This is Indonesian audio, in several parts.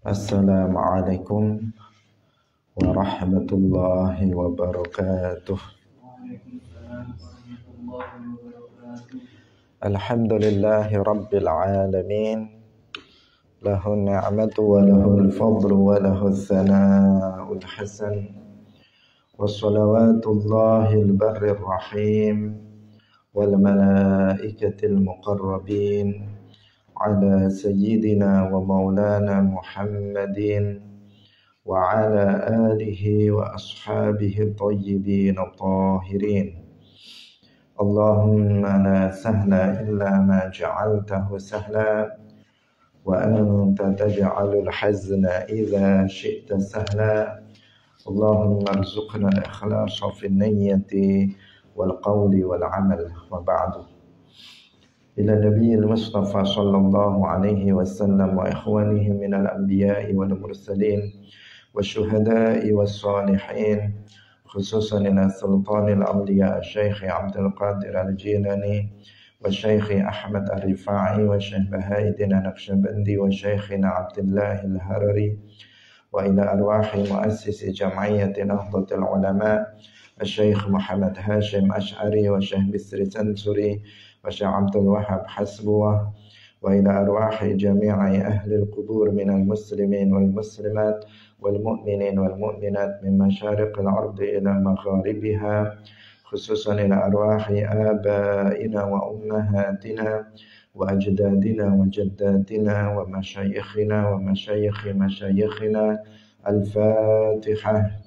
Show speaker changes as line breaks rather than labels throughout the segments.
Assalamualaikum warahmatullahi wabarakatuh. Alhamdulillahi rabbil alamin. Lahu ni'matu wa lahul fadlu wa lahul thana'ul hasan. Wassalawatullahil barrir rahim wal malaikatil muqarrabin ala sayyidina wa maulana Muhammadin wa ala alihi wa ashabihi tayyibin tahirin. Allahumma la sahla illa ma ja'altahu sahla wa anta taj'alul hazna idza syi'ta sahla. Allahumma arzuqna al-ikhlasa fin niyyati wal qawli wal amal, wa ba'du. Ila nabiyil Mustafa sallallahu alaihi wasallam wa ikhwanihi minal anbiya'i wal mursalin wa syuhada'i was salihin, khususan ila sultanil awliya Syekh Abdul Qadir Al-Jilani wa Syekh Ahmad Ar-Rifa'i wa Syekh Baha'iddin Naqsyabandi wa Syekhina Abdullah Al-Harari wa ila arwahi muassisi jam'iyyati Nahdlatul Ulama Syekh Muhammad Hashim Ash'ari wa Syekh Bisri Sansuri wa Syekh Abdul Wahab Hasbuwah wa ila arwahi jami'i ahli al-qubur minal muslimin wal muslimat wal mu'minin wal mu'minat min masyariqil ardi ila magharibiha, khususan ila arwahi abaina wa ummahatina wa ajdadina wa jaddatina wa masyayikhina wa masyayikhi masyayikhina. Al-Fatihah.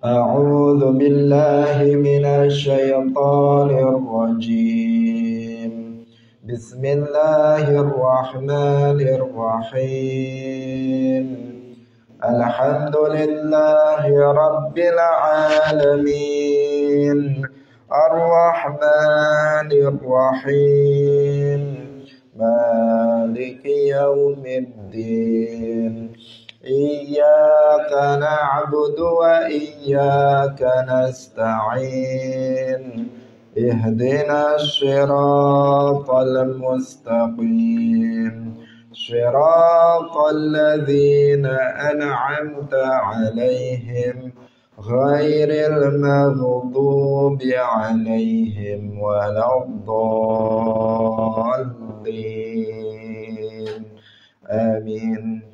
A'udzu billahi minasy syaithanir rajim. Bismillahirrahmanirrahim. Alhamdulillahi rabbil alamin. Ar-Rahmanir Rahim. Maliki yaumiddin. Iyyaka na'budu wa iyyaka nasta'in. Ihdinas siratal mustaqim. Siratal ladzina an'amta 'alaihim ghairil maghdubi 'alaihim waladdallin. Amin.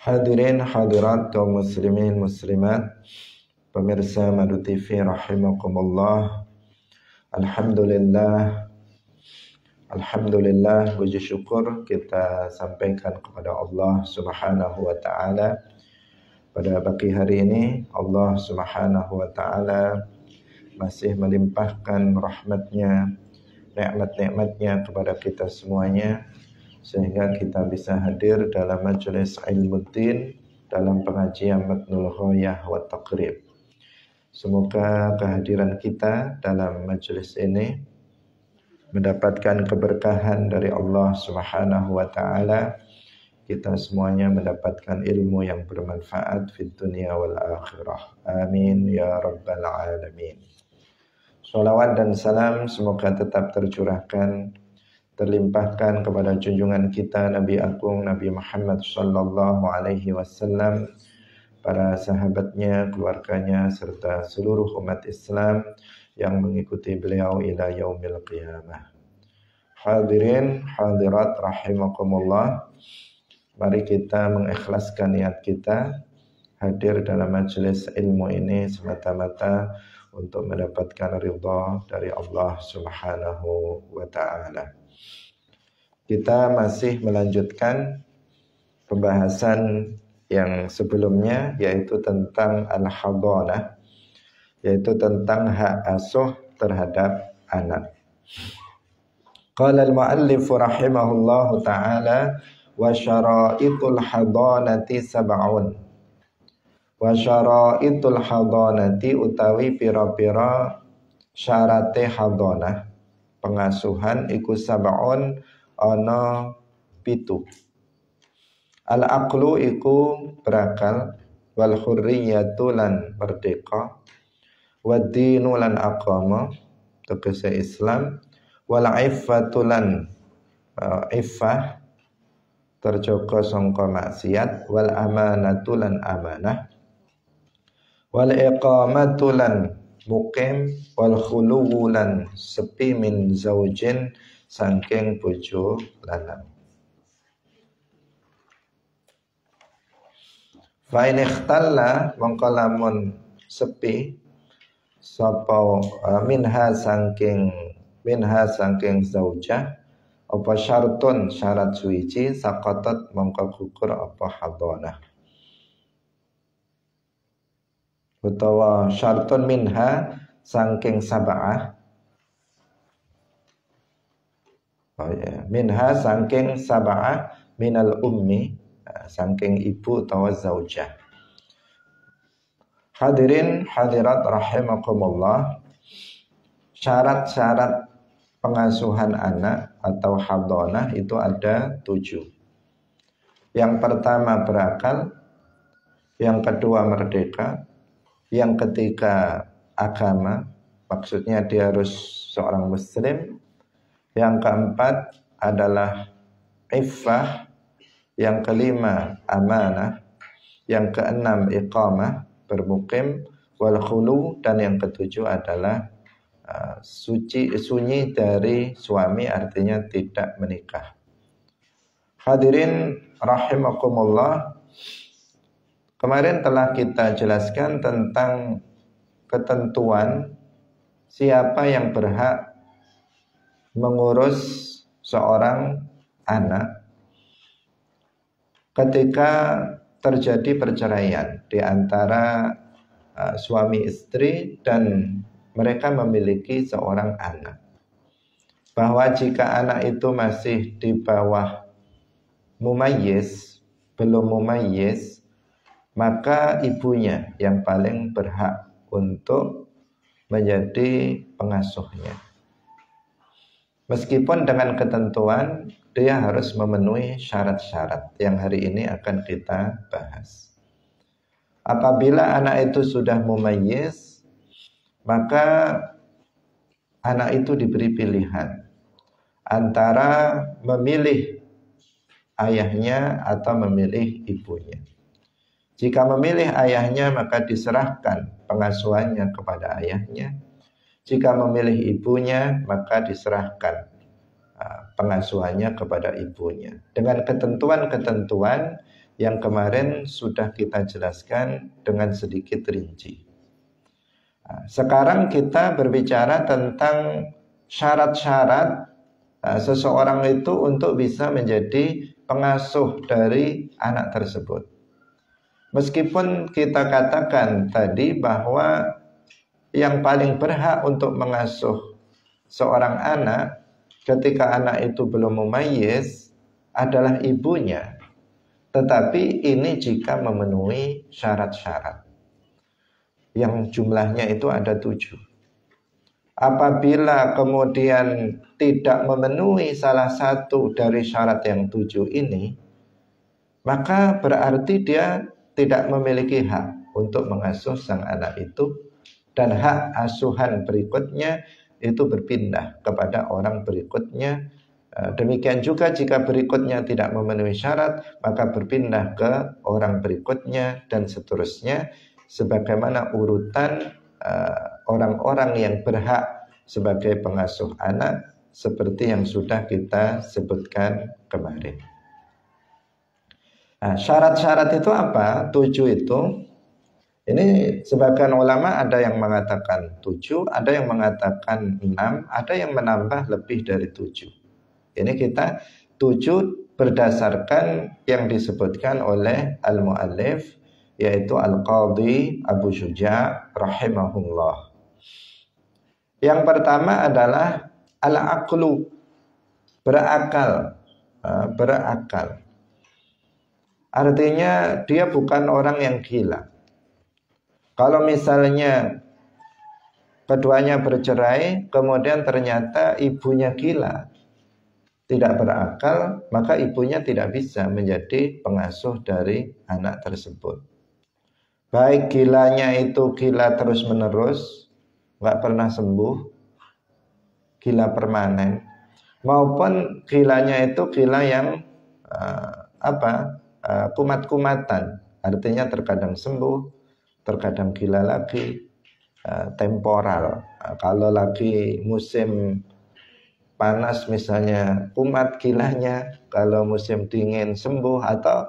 Hadirin hadirat kaum muslimin muslimat, pemirsa Madu TV rahimakumullah. Alhamdulillah, puji syukur kita sampaikan kepada Allah Subhanahu wa taala. Pada pagi hari ini Allah Subhanahu wa taala masih melimpahkan rahmatnya, nikmat-nikmatnya kepada kita semuanya, sehingga kita bisa hadir dalam majelis ilmuddin, dalam pengajian Matnul Ghayah wa Taqrib. Semoga kehadiran kita dalam majelis ini mendapatkan keberkahan dari Allah Subhanahu wa taala. Kita semuanya mendapatkan ilmu yang bermanfaat fid dunya wal akhirah. Amin ya rabbal alamin. Shalawat dan salam semoga tetap tercurahkan, terlimpahkan kepada junjungan kita Nabi Agung Nabi Muhammad sallallahu alaihi wasallam, para sahabatnya, keluarganya, serta seluruh umat Islam yang mengikuti beliau ila yaumil qiyamah. Hadirin hadirat rahimakumullah, mari kita mengikhlaskan niat kita hadir dalam majelis ilmu ini semata-mata untuk mendapatkan ridha dari Allah Subhanahu wa ta'ala. Kita masih melanjutkan pembahasan yang sebelumnya, yaitu tentang al-hadanah, yaitu tentang hak asuh terhadap anak. Qala al-muallif rahimahullahu ta'ala wa syara'itul hadanati sab'un. Wa syara'itul hadanati utawi pira-pira syarate hadanah, pengasuhan iku sab'un ana 7. Al-aqlu iku berakal, wal hurriyatu lan merdeka, wad dinu lan agama tegese Islam, wal iffatu lan iffah, terjaga sangka maksiat, wal amanatu lan amanah, wal iqamatu lan mukim, wal khuluwu lan sepi min zaujin saking bojo lanang. Fa in ikhtalla mongko lamun sepi sapa minha saking zaujah apa syartun syarat suci saqatat mongko gugur apa hadonah, utawa syartun minha saking sab'ah minha saking sab'ah minal ummi saking ibu utawa zaujah. Hadirin hadirat rahimakumullah, syarat-syarat pengasuhan anak atau hadonah itu ada 7. Yang pertama berakal, yang kedua merdeka, yang ketiga agama, maksudnya dia harus seorang muslim, yang keempat adalah iffah, yang kelima amanah, yang keenam iqamah bermukim, wal khulu, dan yang ketujuh adalah sunyi dari suami, artinya tidak menikah. Hadirin rahimakumullah, kemarin telah kita jelaskan tentang ketentuan siapa yang berhak mengurus seorang anak ketika terjadi perceraian di antara suami istri dan mereka memiliki seorang anak. Bahwa jika anak itu masih di bawah mumayyiz, belum mumayyiz, maka ibunya yang paling berhak untuk menjadi pengasuhnya. Meskipun dengan ketentuan dia harus memenuhi syarat-syarat yang hari ini akan kita bahas. Apabila anak itu sudah mumayyiz, maka anak itu diberi pilihan antara memilih ayahnya atau memilih ibunya. Jika memilih ayahnya, maka diserahkan pengasuhannya kepada ayahnya. Jika memilih ibunya, maka diserahkan pengasuhannya kepada ibunya. Dengan ketentuan-ketentuan yang kemarin sudah kita jelaskan dengan sedikit rinci. Sekarang kita berbicara tentang syarat-syarat seseorang itu untuk bisa menjadi pengasuh dari anak tersebut. Meskipun kita katakan tadi bahwa yang paling berhak untuk mengasuh seorang anak ketika anak itu belum mumayyiz adalah ibunya, tetapi ini jika memenuhi syarat-syarat yang jumlahnya itu ada 7. Apabila kemudian tidak memenuhi salah satu dari syarat yang 7 ini, maka berarti dia tidak memiliki hak untuk mengasuh sang anak itu, dan hak asuhan berikutnya itu berpindah kepada orang berikutnya. Demikian juga jika berikutnya tidak memenuhi syarat, maka berpindah ke orang berikutnya dan seterusnya, sebagaimana urutan orang-orang yang berhak sebagai pengasuh anak seperti yang sudah kita sebutkan kemarin. Syarat-syarat itu apa? 7 itu. Ini sebagian ulama ada yang mengatakan 7, ada yang mengatakan 6, ada yang menambah lebih dari 7. Ini kita 7 berdasarkan yang disebutkan oleh al-muallif, yaitu Al-Qadhi Abu Syuja' rahimahullah. Yang pertama adalah al-aqlu, berakal. Berakal. Artinya dia bukan orang yang gila. Kalau misalnya keduanya bercerai, kemudian ternyata ibunya gila, tidak berakal, maka ibunya tidak bisa menjadi pengasuh dari anak tersebut. Baik gilanya itu gila terus menerus, nggak pernah sembuh, gila permanen, maupun gilanya itu gila yang kumat-kumatan, artinya terkadang sembuh, terkadang gila lagi, temporal. Kalau lagi musim panas misalnya kumat gilanya, kalau musim dingin sembuh, atau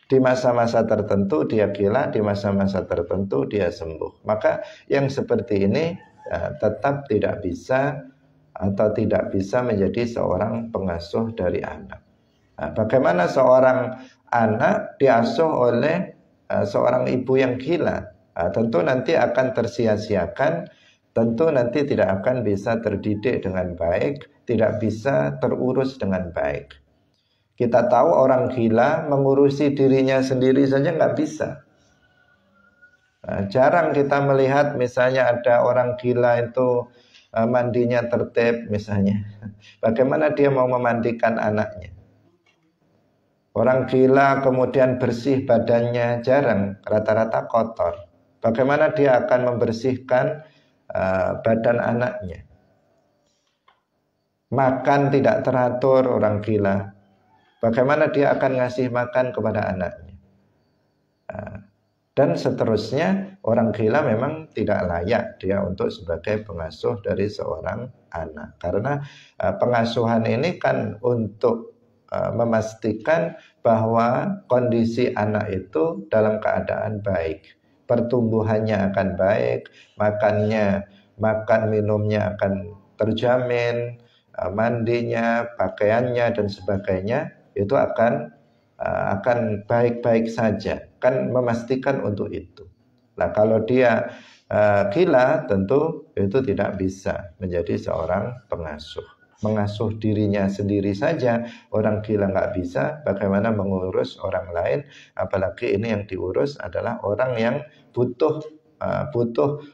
di masa-masa tertentu dia gila, di masa-masa tertentu dia sembuh. Maka yang seperti ini tetap tidak bisa atau tidak bisa menjadi seorang pengasuh dari anak. Bagaimana seorang anak diasuh oleh seorang ibu yang gila? Tentu nanti akan tersia-siakan, tentu nanti tidak akan bisa terdidik dengan baik, tidak bisa terurus dengan baik. Kita tahu orang gila mengurusi dirinya sendiri saja nggak bisa. Jarang kita melihat misalnya ada orang gila itu mandinya tertib misalnya. Bagaimana dia mau memandikan anaknya? Orang gila kemudian bersih badannya jarang, rata-rata kotor. Bagaimana dia akan membersihkan badan anaknya? Makan tidak teratur orang gila. Bagaimana dia akan ngasih makan kepada anaknya? Dan seterusnya, orang gila memang tidak layak dia untuk sebagai pengasuh dari seorang anak. Karena pengasuhan ini kan untuk memastikan bahwa kondisi anak itu dalam keadaan baik. Pertumbuhannya akan baik, makan minumnya akan terjamin, mandinya, pakaiannya dan sebagainya itu akan baik-baik saja, kan memastikan untuk itu. Nah kalau dia gila tentu itu tidak bisa menjadi seorang pengasuh. Mengasuh dirinya sendiri saja orang gila nggak bisa, bagaimana mengurus orang lain? Apalagi ini yang diurus adalah orang yang butuh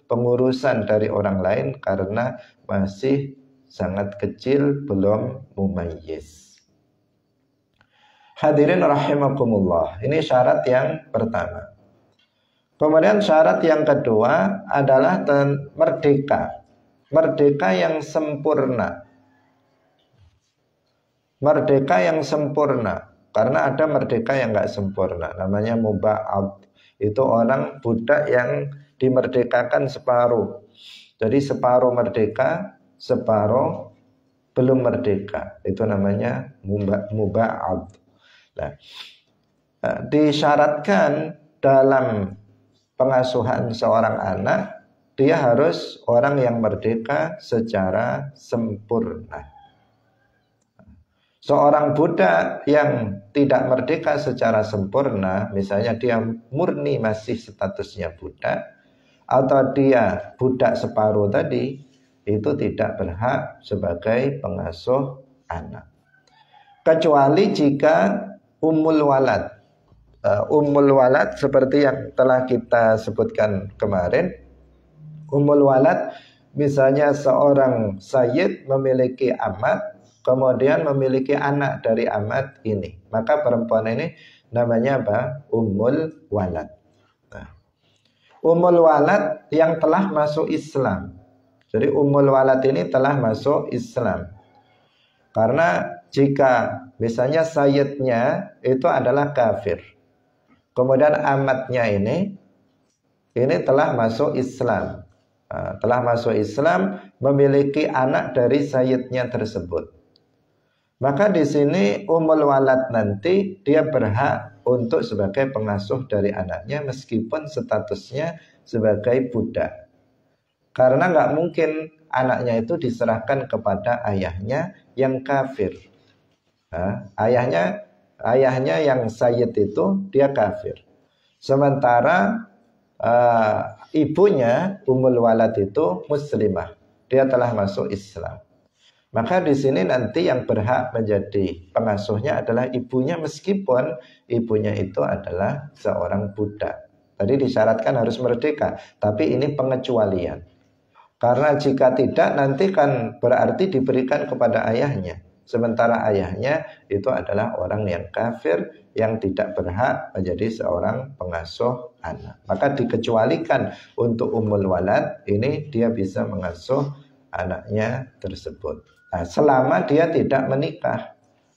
pengurusan dari orang lain karena masih sangat kecil, belum mumayyiz. Hadirin rahimakumullah, ini syarat yang pertama. Kemudian syarat yang kedua adalah merdeka. Merdeka yang sempurna. Merdeka yang sempurna. Karena ada merdeka yang enggak sempurna, namanya muba'ab. Itu orang budak yang dimerdekakan separuh. Jadi separuh merdeka, separuh belum merdeka. Itu namanya muba'ab. Nah, disyaratkan dalam pengasuhan seorang anak, dia harus orang yang merdeka secara sempurna. Seorang budak yang tidak merdeka secara sempurna, misalnya dia murni masih statusnya budak, atau dia budak separuh tadi, itu tidak berhak sebagai pengasuh anak. Kecuali jika ummul walad. Ummul walad seperti yang telah kita sebutkan kemarin. Ummul walad misalnya seorang sayyid memiliki amat, kemudian memiliki anak dari amat ini. Maka perempuan ini namanya apa? Ummul walad. Nah, ummul walad yang telah masuk Islam. Jadi ummul walad ini telah masuk Islam. Karena jika misalnya sayyidnya itu adalah kafir, kemudian amatnya ini telah masuk Islam, telah masuk Islam, memiliki anak dari sayyidnya tersebut, maka di sini ummul walad nanti dia berhak untuk sebagai pengasuh dari anaknya meskipun statusnya sebagai budak. Karena nggak mungkin anaknya itu diserahkan kepada ayahnya yang kafir. Ayahnya yang sayyid itu dia kafir. Sementara ibunya ummul walad itu muslimah. Dia telah masuk Islam. Maka di sini nanti yang berhak menjadi pengasuhnya adalah ibunya meskipun ibunya itu adalah seorang budak. Tadi disyaratkan harus merdeka, tapi ini pengecualian. Karena jika tidak nanti kan berarti diberikan kepada ayahnya. Sementara ayahnya itu adalah orang yang kafir yang tidak berhak menjadi seorang pengasuh anak. Maka dikecualikan untuk ummul walad ini dia bisa mengasuh anaknya tersebut. Nah, selama dia tidak menikah.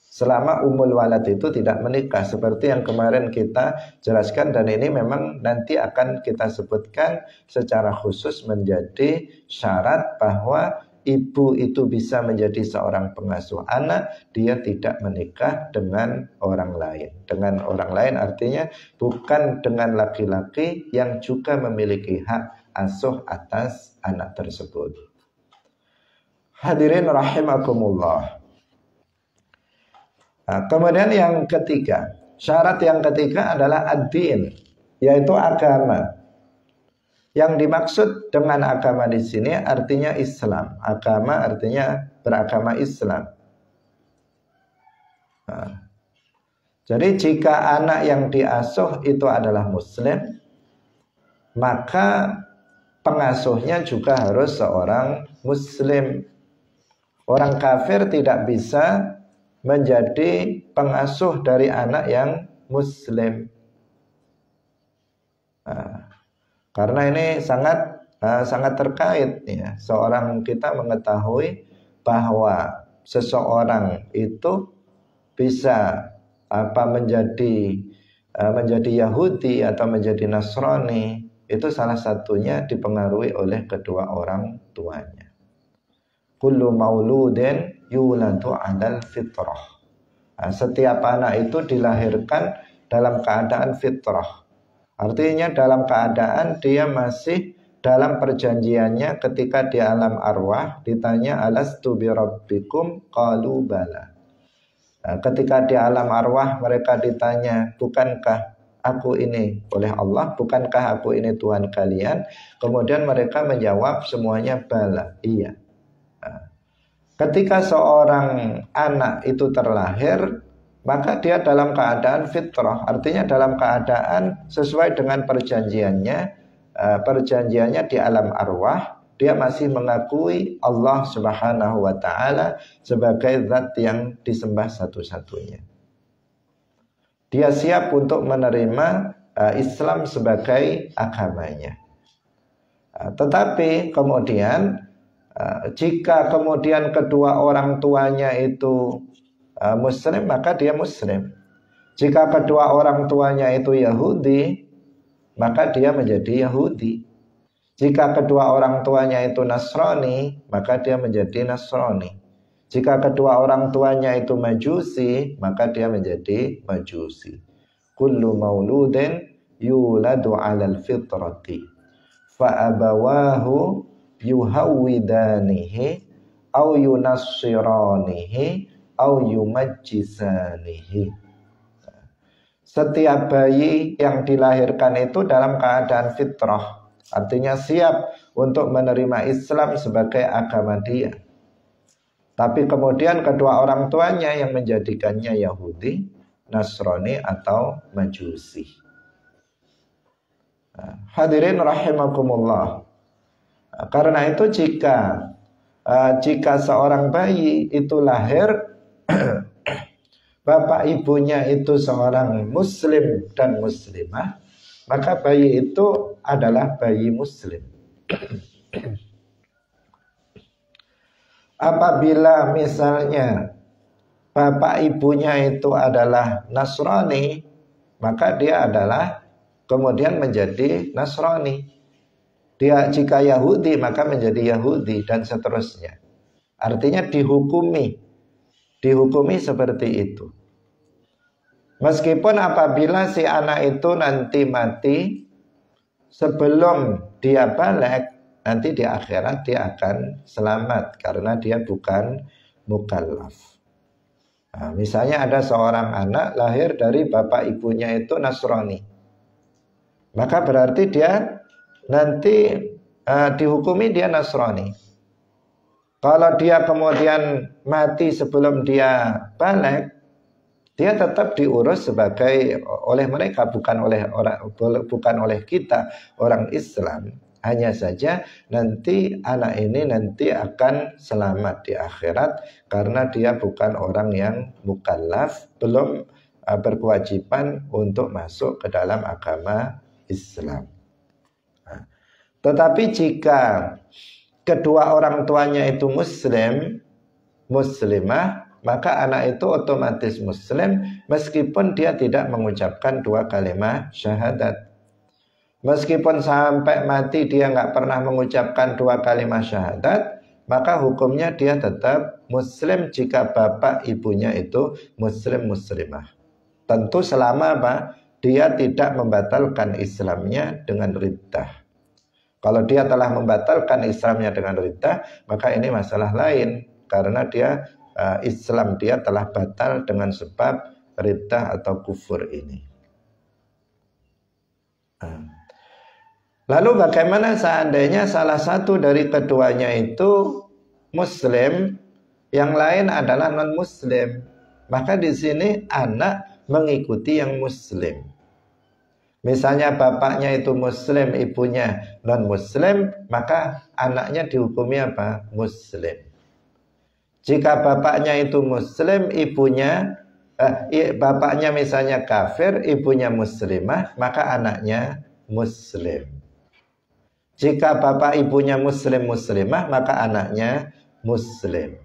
selama umul walad itu tidak menikah, seperti yang kemarin kita jelaskan, dan ini memang nanti akan kita sebutkan secara khusus menjadi syarat bahwa ibu itu bisa menjadi seorang pengasuh anak, dia tidak menikah dengan orang lain. Dengan orang lain artinya bukan dengan laki-laki yang juga memiliki hak asuh atas anak tersebut. Hadirin rahimakumullah. Nah, kemudian yang ketiga, syarat yang ketiga adalah ad-din, yaitu agama. Yang dimaksud dengan agama di sini artinya Islam. Agama artinya beragama Islam. Nah, jadi jika anak yang diasuh itu adalah Muslim, maka pengasuhnya juga harus seorang Muslim. Orang kafir tidak bisa menjadi pengasuh dari anak yang Muslim. Nah, karena ini sangat terkait ya. Seorang kita mengetahui bahwa seseorang itu bisa menjadi Yahudi atau menjadi Nasrani, itu salah satunya dipengaruhi oleh kedua orang tuanya. Kullu mauludin yuladu 'alal fitrah. Nah, setiap anak itu dilahirkan dalam keadaan fitrah. Artinya dalam keadaan dia masih dalam perjanjiannya ketika di alam arwah ditanya alastu birabbikum qalu bala. Nah, ketika di alam arwah mereka ditanya, bukankah aku ini oleh Allah, bukankah aku ini Tuhan kalian? Kemudian mereka menjawab semuanya bala, iya. Nah, ketika seorang anak itu terlahir, maka dia dalam keadaan fitrah, artinya dalam keadaan sesuai dengan perjanjiannya. Perjanjiannya di alam arwah, dia masih mengakui Allah Subhanahu wa ta'ala sebagai zat yang disembah satu-satunya. Dia siap untuk menerima Islam sebagai agamanya. Tetapi kemudian jika kemudian kedua orang tuanya itu Muslim, maka dia Muslim. Jika kedua orang tuanya itu Yahudi, maka dia menjadi Yahudi. Jika kedua orang tuanya itu Nasrani, maka dia menjadi Nasrani. Jika kedua orang tuanya itu Majusi, maka dia menjadi Majusi. Kullu mauludin yuladu 'alal fitrati fa abawahu yuhawwidanihi au yunassiranihi au yumajjisanihi. Setiap bayi yang dilahirkan itu dalam keadaan fitrah, artinya siap untuk menerima Islam sebagai agama dia. Tapi kemudian kedua orang tuanya yang menjadikannya Yahudi, Nasrani atau Majusi. Hadirin rahimakumullah. Karena itu jika seorang bayi itu lahir bapak ibunya itu seorang Muslim dan Muslimah, maka bayi itu adalah bayi Muslim. Apabila misalnya bapak ibunya itu adalah Nasrani, maka dia adalah kemudian menjadi Nasrani. Dia jika Yahudi maka menjadi Yahudi dan seterusnya. Artinya dihukumi seperti itu. Meskipun apabila si anak itu nanti mati sebelum dia balik, nanti di akhirat dia akan selamat karena dia bukan mukallaf. Nah, misalnya ada seorang anak lahir dari bapak ibunya itu Nasrani, maka berarti dia nanti dihukumi dia Nasrani. Kalau dia kemudian mati sebelum dia balik, dia tetap diurus sebagai oleh mereka, bukan oleh kita orang Islam. Hanya saja nanti anak ini nanti akan selamat di akhirat karena dia bukan orang yang mukallaf, belum berkewajiban untuk masuk ke dalam agama Islam. Tetapi jika kedua orang tuanya itu Muslim, Muslimah, maka anak itu otomatis muslim meskipun dia tidak mengucapkan 2 kalimat syahadat. Meskipun sampai mati dia nggak pernah mengucapkan 2 kalimat syahadat, maka hukumnya dia tetap muslim jika bapak ibunya itu muslim muslimah. Tentu selama apa? Dia tidak membatalkan Islamnya dengan riddah. Kalau dia telah membatalkan Islamnya dengan riddah, maka ini masalah lain, karena dia Islam dia telah batal dengan sebab riddah atau kufur ini. Lalu bagaimana seandainya salah satu dari keduanya itu muslim, yang lain adalah non-muslim? Maka di sini anak mengikuti yang muslim. Misalnya bapaknya itu muslim, ibunya non-muslim, maka anaknya dihukumi apa? Muslim. Jika bapaknya itu muslim, bapaknya misalnya kafir, ibunya muslimah, maka anaknya muslim. Jika bapak ibunya muslim muslimah, maka anaknya muslim.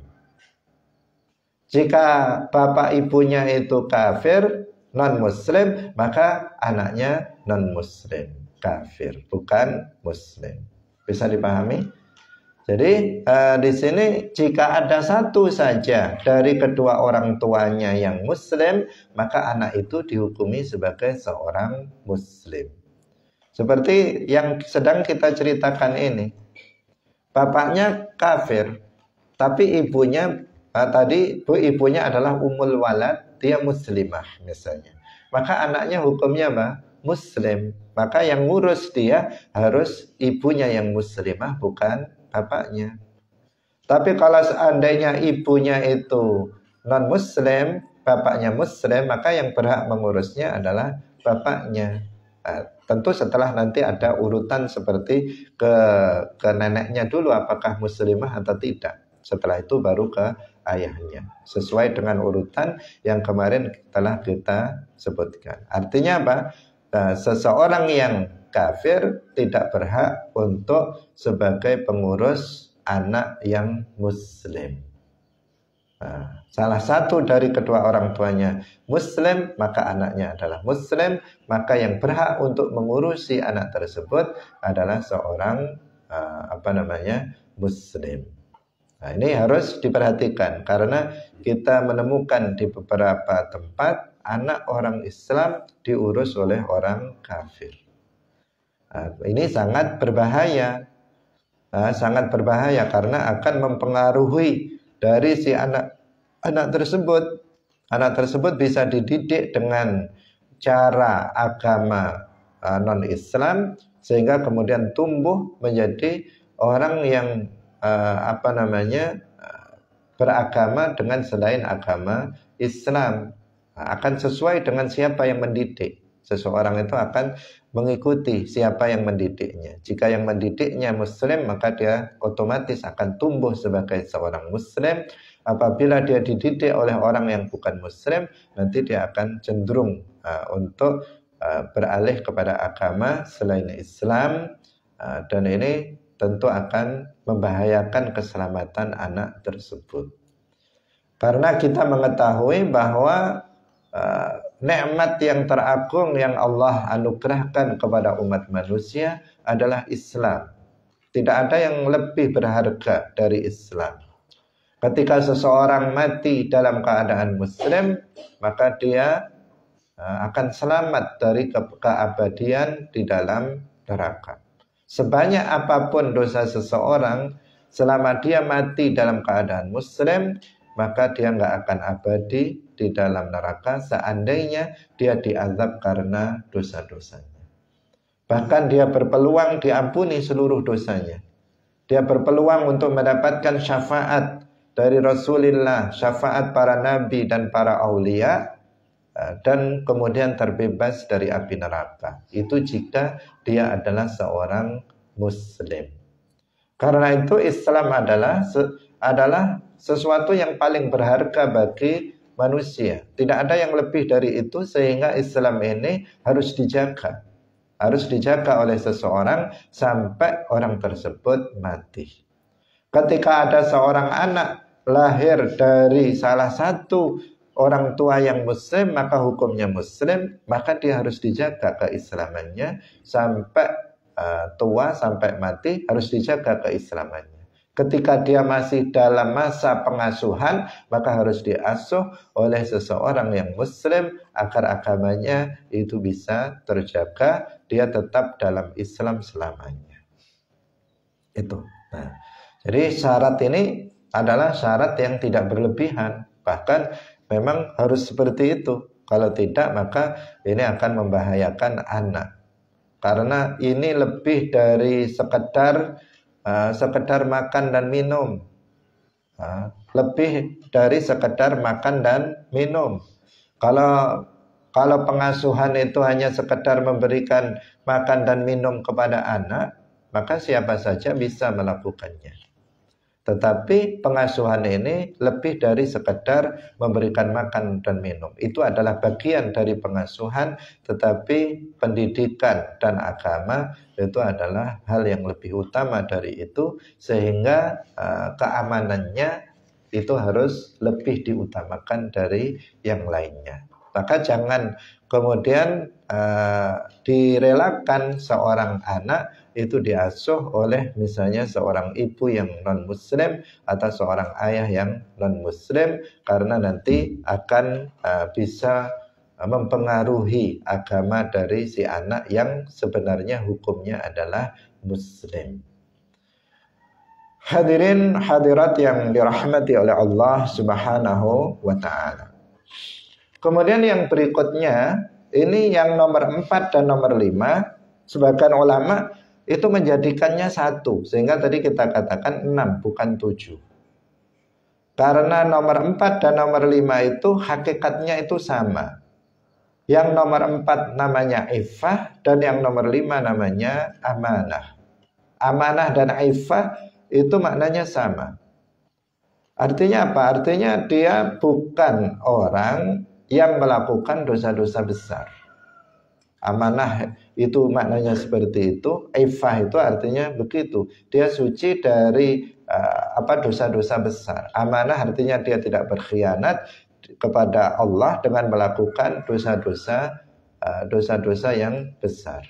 Jika bapak ibunya itu kafir, non-muslim, maka anaknya non-muslim, kafir, bukan muslim. Bisa dipahami? Jadi di sini jika ada satu saja dari kedua orang tuanya yang muslim, maka anak itu dihukumi sebagai seorang muslim. Seperti yang sedang kita ceritakan ini. Bapaknya kafir, tapi ibunya ibunya adalah ummul walad, dia muslimah misalnya. Maka anaknya hukumnya apa? Muslim. Maka yang ngurus dia harus ibunya yang muslimah, bukan bapaknya. Tapi kalau seandainya ibunya itu non-muslim, bapaknya muslim, maka yang berhak mengurusnya adalah bapaknya. Tentu setelah nanti ada urutan seperti ke neneknya dulu, apakah muslimah atau tidak. Setelah itu baru ke ayahnya, sesuai dengan urutan yang kemarin telah kita sebutkan. Artinya apa? Seseorang yang kafir tidak berhak untuk sebagai pengurus anak yang muslim. Salah satu dari kedua orang tuanya muslim, maka anaknya adalah muslim, maka yang berhak untuk mengurusi anak tersebut adalah seorang muslim. Nah, ini harus diperhatikan karena kita menemukan di beberapa tempat anak orang Islam diurus oleh orang kafir. Nah, ini sangat berbahaya. Sangat berbahaya karena akan mempengaruhi dari si anak tersebut. Anak tersebut bisa dididik dengan cara agama non-Islam sehingga kemudian tumbuh menjadi orang yang beragama dengan selain agama Islam. Akan sesuai dengan siapa yang mendidik. Seseorang itu akan mengikuti siapa yang mendidiknya. Jika yang mendidiknya muslim, maka dia otomatis akan tumbuh sebagai seorang muslim. Apabila dia dididik oleh orang yang bukan muslim, nanti dia akan cenderung untuk beralih kepada agama selain Islam, dan ini tentu akan membahayakan keselamatan anak tersebut. Karena kita mengetahui bahwa nikmat yang teragung yang Allah anugerahkan kepada umat manusia adalah Islam. Tidak ada yang lebih berharga dari Islam. Ketika seseorang mati dalam keadaan muslim, maka dia akan selamat dari keabadian di dalam neraka. Sebanyak apapun dosa seseorang, selama dia mati dalam keadaan muslim, maka dia nggak akan abadi di dalam neraka seandainya dia diazab karena dosa-dosanya. Bahkan dia berpeluang diampuni seluruh dosanya. Dia berpeluang untuk mendapatkan syafaat dari Rasulullah, syafaat para nabi dan para aulia, dan kemudian terbebas dari api neraka. Itu jika dia adalah seorang muslim. Karena itu Islam adalah sesuatu yang paling berharga bagi manusia. Tidak ada yang lebih dari itu, sehingga Islam ini harus dijaga. Harus dijaga oleh seseorang sampai orang tersebut mati. Ketika ada seorang anak lahir dari salah satu orang tua yang muslim, maka hukumnya muslim, maka dia harus dijaga keislamannya sampai tua, sampai mati harus dijaga keislamannya. Ketika dia masih dalam masa pengasuhan, maka harus diasuh oleh seseorang yang muslim agar agamanya itu bisa terjaga, dia tetap dalam Islam selamanya. Itu. Nah, jadi syarat ini adalah syarat yang tidak berlebihan. Bahkan memang harus seperti itu. Kalau tidak, maka ini akan membahayakan anak. Karena ini lebih dari sekedar makan dan minum. Lebih dari sekedar makan dan minum. Kalau pengasuhan itu hanya sekedar memberikan makan dan minum kepada anak, maka siapa saja bisa melakukannya. Tetapi pengasuhan ini lebih dari sekedar memberikan makan dan minum. Itu adalah bagian dari pengasuhan, tetapi pendidikan dan agama itu adalah hal yang lebih utama dari itu, sehingga keamanannya itu harus lebih diutamakan dari yang lainnya. Maka jangan kemudian direlakan seorang anak itu diasuh oleh misalnya seorang ibu yang non-muslim atau seorang ayah yang non-muslim, karena nanti akan bisa mempengaruhi agama dari si anak yang sebenarnya hukumnya adalah muslim. Hadirin hadirat yang dirahmati oleh Allah Subhanahu wa ta'ala. Kemudian yang berikutnya, ini yang nomor 4 dan nomor 5, sebagian ulama itu menjadikannya satu, sehingga tadi kita katakan 6 bukan 7. Karena nomor 4 dan nomor 5 itu hakikatnya itu sama. Yang nomor 4 namanya iffah dan yang nomor 5 namanya amanah. Amanah dan iffah itu maknanya sama. Artinya apa? Artinya dia bukan orang yang melakukan dosa-dosa besar. Amanah itu maknanya seperti itu. Iffah itu artinya begitu. Dia suci dari dosa-dosa besar. Amanah artinya dia tidak berkhianat kepada Allah dengan melakukan dosa-dosa yang besar.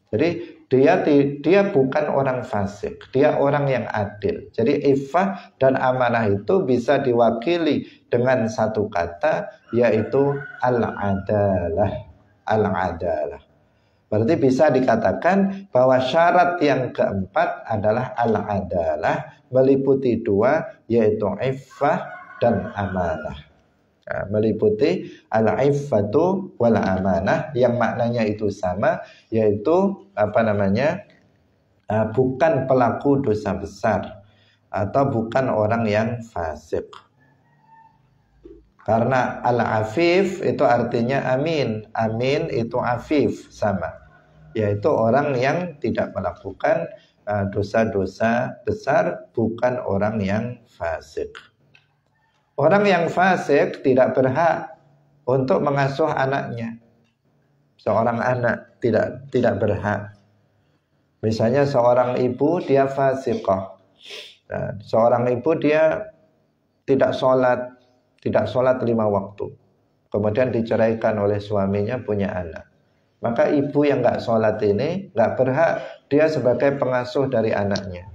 Jadi dia bukan orang fasik, dia orang yang adil. Jadi iffah dan amanah itu bisa diwakili dengan satu kata, yaitu al-adalah. Al-adalah. Berarti bisa dikatakan bahwa syarat yang keempat adalah al-adalah, meliputi dua, yaitu iffah dan amanah. Meliputi al-iffatu wal amanah yang maknanya itu sama, yaitu bukan pelaku dosa besar atau bukan orang yang fasik. Karena al-afif itu artinya amin. Amin itu afif sama, yaitu orang yang tidak melakukan dosa-dosa besar, bukan orang yang fasik. Orang yang fasik tidak berhak untuk mengasuh anaknya. Seorang anak tidak berhak. Misalnya seorang ibu dia fasiqah. Nah, seorang ibu dia tidak sholat 5 waktu. Kemudian diceraikan oleh suaminya, punya anak. Maka ibu yang nggak sholat ini nggak berhak dia sebagai pengasuh dari anaknya.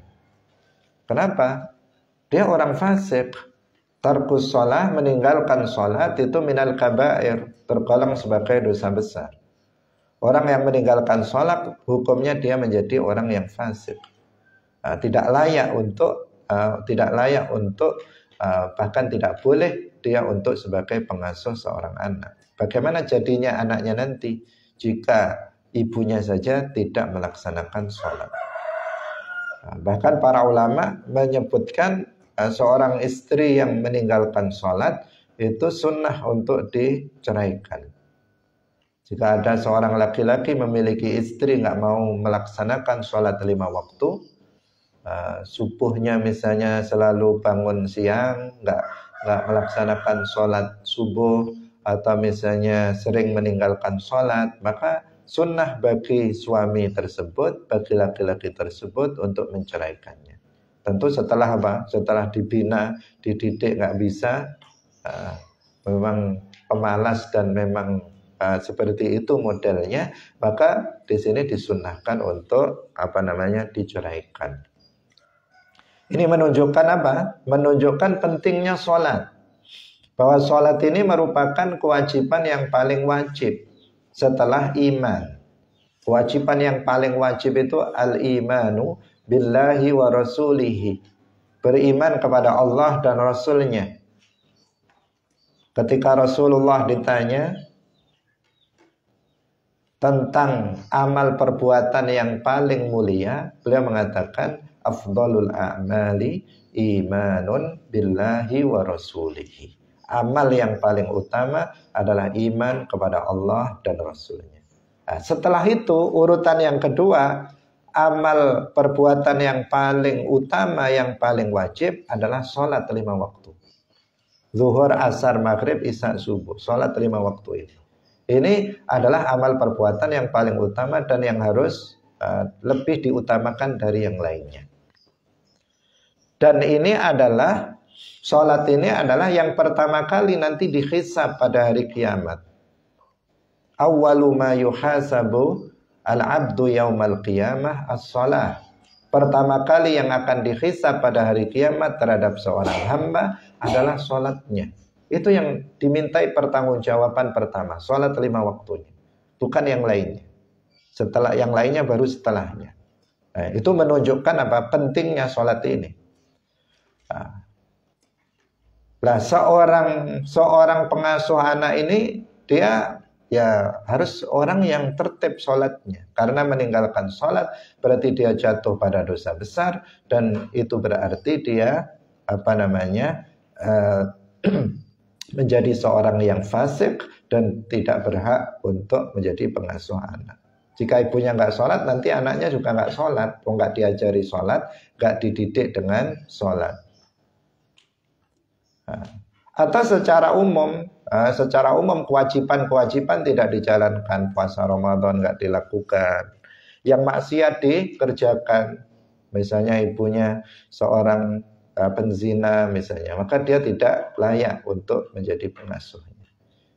Kenapa? Dia orang fasik. Tarkus sholah, meninggalkan sholat itu minal kabair, tergolong sebagai dosa besar. Orang yang meninggalkan sholat hukumnya dia menjadi orang yang fasik. Tidak layak untuk bahkan tidak boleh dia untuk sebagai pengasuh seorang anak. Bagaimana jadinya anaknya nanti jika ibunya saja tidak melaksanakan sholat? Bahkan para ulama menyebutkan seorang istri yang meninggalkan sholat itu sunnah untuk diceraikan. Jika ada seorang laki-laki memiliki istri nggak mau melaksanakan sholat 5 waktu, subuhnya misalnya selalu bangun siang, nggak melaksanakan sholat subuh, atau misalnya sering meninggalkan sholat, maka sunnah bagi suami tersebut, bagi laki-laki tersebut untuk menceraikannya. Tentu setelah apa? Setelah dibina, dididik nggak bisa, memang pemalas dan memang seperti itu modelnya, maka di sini disunnahkan untuk diceraikan. Ini menunjukkan apa? Menunjukkan pentingnya sholat. Bahwa sholat ini merupakan kewajiban yang paling wajib setelah iman. Kewajiban yang paling wajib itu al-imanu billahi wa rasulihi. Beriman kepada Allah dan Rasulnya. Ketika Rasulullah ditanya tentang amal perbuatan yang paling mulia, beliau mengatakan afdhalul a'mali imanun billahi wa rasulihi. Amal yang paling utama adalah iman kepada Allah dan Rasulnya. Nah, setelah itu urutan yang kedua, amal perbuatan yang paling utama, yang paling wajib adalah sholat 5 waktu. Zuhur, asar, maghrib, isya, subuh. Sholat 5 waktu itu. Ini adalah amal perbuatan yang paling utama dan yang harus lebih diutamakan dari yang lainnya. Dan ini adalah, sholat ini adalah yang pertama kali nanti dihisab pada hari kiamat. Awwalu ma yuhasabu al-abdu yaumal qiyamah as-shalah. Pertama kali yang akan dihisab pada hari kiamat terhadap seorang hamba adalah sholatnya. Itu yang dimintai pertanggungjawaban pertama, sholat 5 waktunya, bukan yang lainnya. Setelah yang lainnya baru setelahnya. Nah, itu menunjukkan apa? Pentingnya sholat ini. Nah, seorang pengasuh anak ini dia harus orang yang tertib sholatnya. Karena meninggalkan sholat berarti dia jatuh pada dosa besar, dan itu berarti dia menjadi seorang yang fasik dan tidak berhak untuk menjadi pengasuh anak. Jika ibunya nggak sholat, nanti anaknya juga nggak sholat. Nggak diajari sholat, nggak dididik dengan sholat. Atau secara umum kewajiban tidak dijalankan. Puasa Ramadan nggak dilakukan, yang maksiat dikerjakan. Misalnya ibunya seorang penzina misalnya, maka dia tidak layak untuk menjadi pengasuhnya.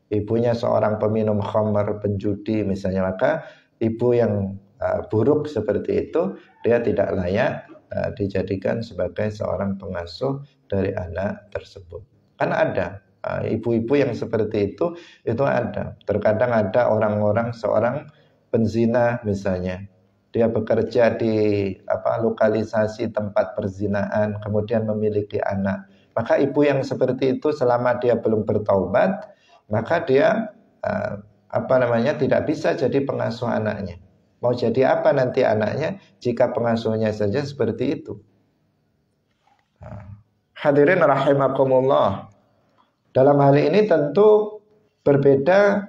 Ibunya seorang peminum khamr, penjudi misalnya, maka ibu yang buruk seperti itu dia tidak layak dijadikan sebagai seorang pengasuh dari anak tersebut. Kan ada ibu-ibu yang seperti itu ada. Terkadang ada orang-orang, seorang penzina misalnya, dia bekerja di lokalisasi tempat perzinaan, kemudian memiliki anak. Maka ibu yang seperti itu selama dia belum bertaubat, maka dia tidak bisa jadi pengasuh anaknya. Mau jadi apa nanti anaknya jika pengasuhnya saja seperti itu? Hadirin rahimakumullah. Dalam hal ini tentu berbeda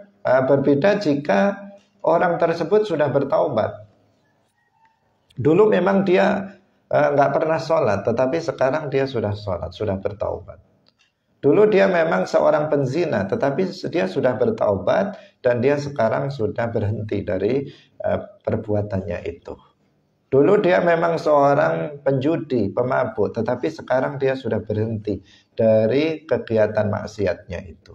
jika orang tersebut sudah bertaubat. Dulu memang dia nggak pernah sholat, tetapi sekarang dia sudah sholat, sudah bertaubat. Dulu dia memang seorang penzina, tetapi dia sudah bertaubat dan dia sekarang sudah berhenti dari perbuatannya itu. Dulu dia memang seorang penjudi, pemabuk, tetapi sekarang dia sudah berhenti dari kegiatan maksiatnya itu.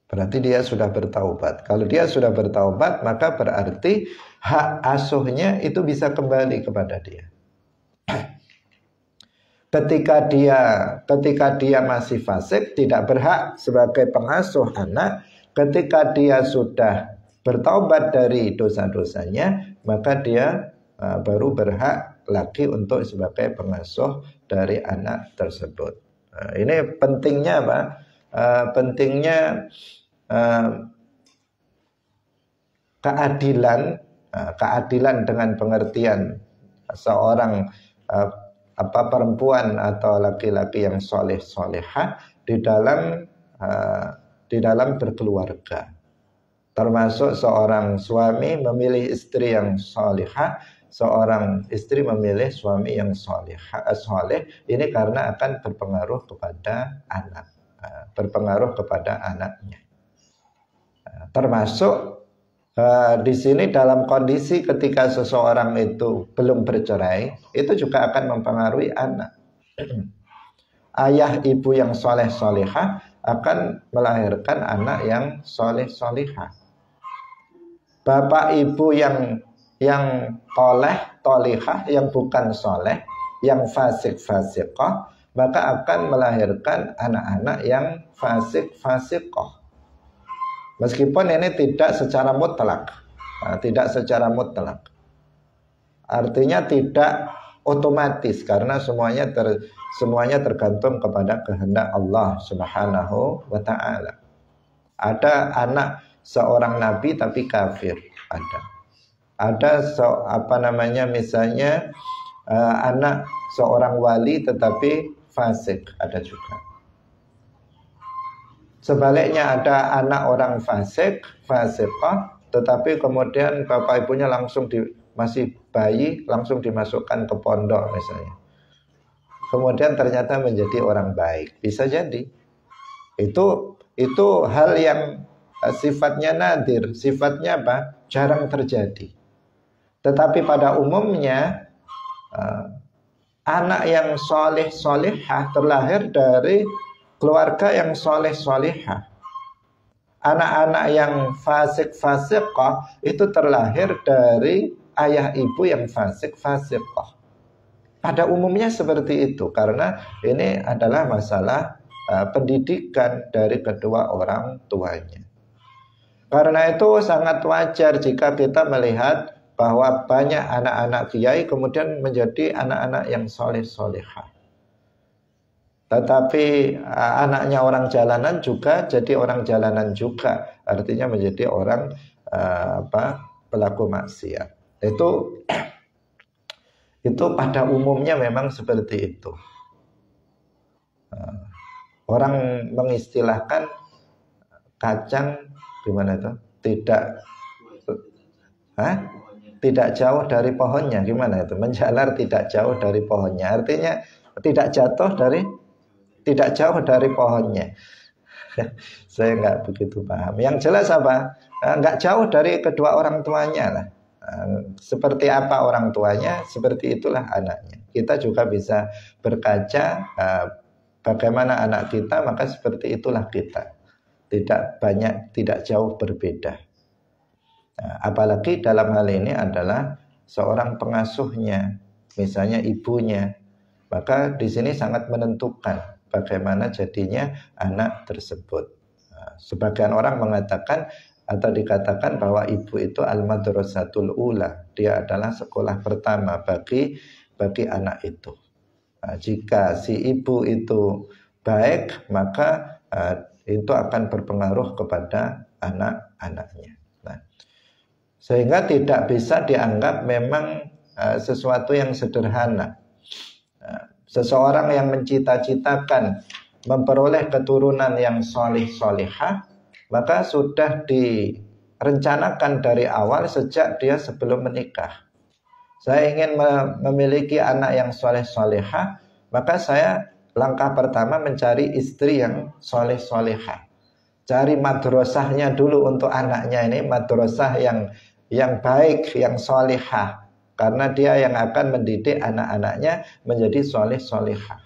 Berarti dia sudah bertaubat. Kalau dia sudah bertaubat, maka berarti hak asuhnya itu bisa kembali kepada dia. Ketika dia masih fasik, tidak berhak sebagai pengasuh anak. Ketika dia sudah bertaubat dari dosa-dosanya, maka dia baru berhak lagi untuk sebagai pengasuh dari anak tersebut. Ini pentingnya apa? Pentingnya keadilan dengan pengertian seorang perempuan atau laki-laki yang soleh-solehah di dalam berkeluarga. Termasuk seorang suami memilih istri yang solehah, seorang istri memilih suami yang soleh. Ini karena akan berpengaruh kepada anak, berpengaruh kepada anaknya. Termasuk Di sini dalam kondisi ketika seseorang itu belum bercerai, itu juga akan mempengaruhi anak. Ayah ibu yang soleh solihah akan melahirkan anak yang soleh solihah. Bapak ibu yang tolihah, yang bukan soleh, yang fasik fasikoh, maka akan melahirkan anak-anak yang fasik fasikoh. Meskipun ini tidak secara mutlak, tidak secara mutlak. Artinya tidak otomatis karena semuanya tergantung kepada kehendak Allah Subhanahu wa taala. Ada anak seorang nabi tapi kafir, ada misalnya anak seorang wali tetapi fasik, ada juga. Sebaliknya ada anak orang fasikah tetapi kemudian bapak ibunya masih bayi langsung dimasukkan ke pondok misalnya. Kemudian ternyata menjadi orang baik, bisa jadi. Itu hal yang sifatnya nadir, sifatnya jarang terjadi. Tetapi pada umumnya anak yang soleh solihah terlahir dari keluarga yang soleh solihah. Anak-anak yang fasik fasiqah itu terlahir dari ayah ibu yang fasik fasiqah. Pada umumnya seperti itu karena ini adalah masalah pendidikan dari kedua orang tuanya. Karena itu sangat wajar jika kita melihat bahwa banyak anak-anak kiai kemudian menjadi anak-anak yang soleh-solehah. Tetapi anaknya orang jalanan juga jadi orang jalanan juga. Artinya menjadi orang pelaku maksiat. Itu pada umumnya memang seperti itu. Orang mengistilahkan kacang gimana itu? Tidak jauh dari pohonnya, gimana itu? Menjalar tidak jauh dari pohonnya. Artinya tidak jauh dari pohonnya. Saya nggak begitu paham. Yang jelas apa? Nggak jauh dari kedua orang tuanya lah. Seperti apa orang tuanya, seperti itulah anaknya. Kita juga bisa berkaca bagaimana anak kita, maka seperti itulah kita. Tidak jauh berbeda. Apalagi dalam hal ini adalah seorang pengasuhnya, misalnya ibunya, maka di sini sangat menentukan bagaimana jadinya anak tersebut. Sebagian orang mengatakan atau dikatakan bahwa ibu itu al-madrasatul ula, dia adalah sekolah pertama bagi anak itu. Jika si ibu itu baik, maka itu akan berpengaruh kepada anak-anaknya. Sehingga tidak bisa dianggap memang sesuatu yang sederhana. Seseorang yang mencita-citakan memperoleh keturunan yang solih-solihah, maka sudah direncanakan dari awal sejak dia sebelum menikah. Saya ingin memiliki anak yang soleh-solehah, maka saya langkah pertama mencari istri yang soleh-solehah. Cari madrasahnya dulu untuk anaknya ini, madrasah yang baik, yang solehah. Karena dia yang akan mendidik anak-anaknya menjadi soleh-solehah.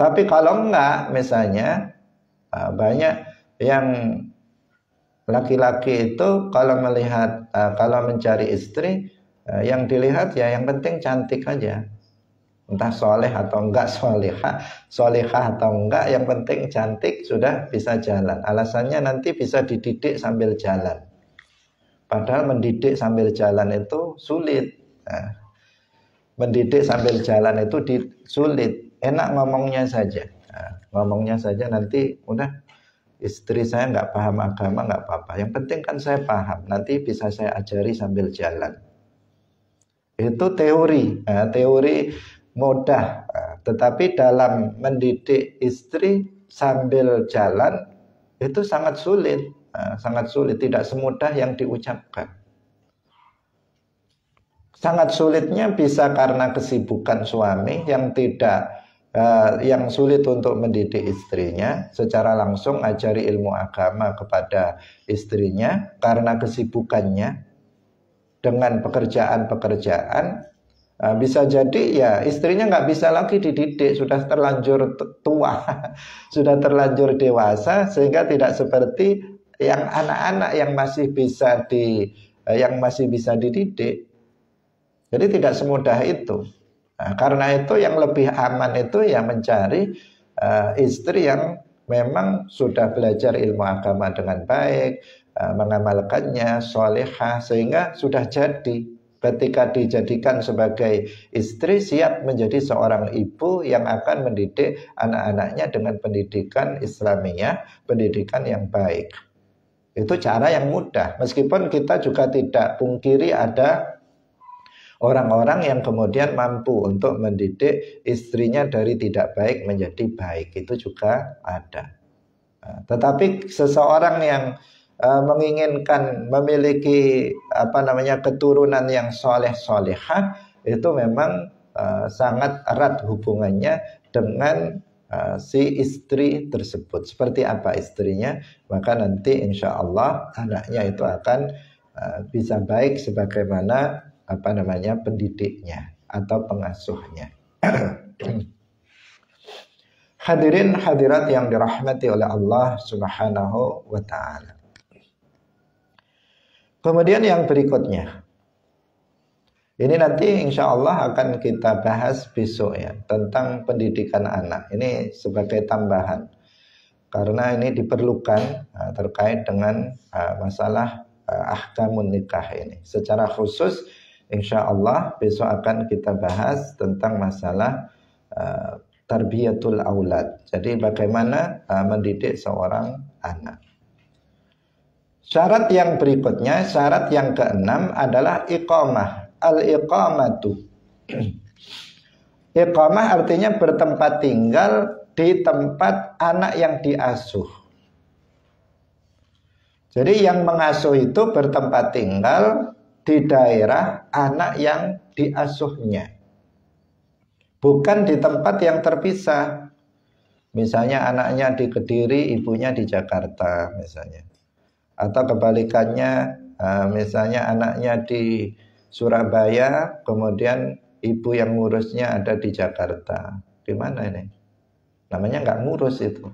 Tapi kalau enggak, misalnya banyak yang laki-laki itu kalau mencari istri, yang dilihat ya yang penting cantik aja. Entah soleh atau enggak solehah atau enggak, yang penting cantik sudah bisa jalan. Alasannya nanti bisa dididik sambil jalan. Padahal mendidik sambil jalan itu sulit. Mendidik sambil jalan itu sulit. Enak ngomongnya saja. Ngomongnya saja nanti udah istri saya nggak paham agama nggak apa-apa. Yang penting kan saya paham. Nanti bisa saya ajari sambil jalan. Itu teori. Teori mudah, tetapi dalam mendidik istri sambil jalan itu sangat sulit, tidak semudah yang diucapkan. Sangat sulitnya bisa karena kesibukan suami yang tidak yang sulit untuk mendidik istrinya, secara langsung ajari ilmu agama kepada istrinya karena kesibukannya dengan pekerjaan-pekerjaan. Bisa jadi ya istrinya nggak bisa lagi dididik, sudah terlanjur tua, sudah terlanjur dewasa, sehingga tidak seperti yang anak-anak yang masih bisa dididik. Jadi tidak semudah itu. Nah, karena itu yang lebih aman itu ya mencari istri yang memang sudah belajar ilmu agama dengan baik, mengamalkannya, solehah, sehingga sudah jadi. Ketika dijadikan sebagai istri, siap menjadi seorang ibu yang akan mendidik anak-anaknya dengan pendidikan Islamiyah, pendidikan yang baik. Itu cara yang mudah. Meskipun kita juga tidak pungkiri ada orang-orang yang kemudian mampu untuk mendidik istrinya dari tidak baik menjadi baik. Itu juga ada. Tetapi seseorang yang menginginkan memiliki keturunan yang soleh solehah, itu memang sangat erat hubungannya dengan si istri tersebut. Seperti apa istrinya, maka nanti insya Allah anaknya itu akan bisa baik sebagaimana pendidiknya atau pengasuhnya. Hadirin hadirat yang dirahmati oleh Allah Subhanahu wa ta'ala. Kemudian yang berikutnya, ini nanti insya Allah akan kita bahas besok ya, tentang pendidikan anak. Ini sebagai tambahan, karena ini diperlukan terkait dengan masalah ahkamun nikah ini. Secara khusus insya Allah besok akan kita bahas tentang masalah tarbiyatul aulad. Jadi bagaimana mendidik seorang anak. Syarat yang berikutnya, syarat yang keenam adalah iqamah. Al-iqamatu. Iqamah artinya bertempat tinggal di tempat anak yang diasuh. Jadi yang mengasuh itu bertempat tinggal di daerah anak yang diasuhnya, bukan di tempat yang terpisah. Misalnya anaknya di Kediri, ibunya di Jakarta misalnya. Atau kebalikannya, misalnya anaknya di Surabaya, kemudian ibu yang ngurusnya ada di Jakarta. Gimana ini? Namanya nggak ngurus itu.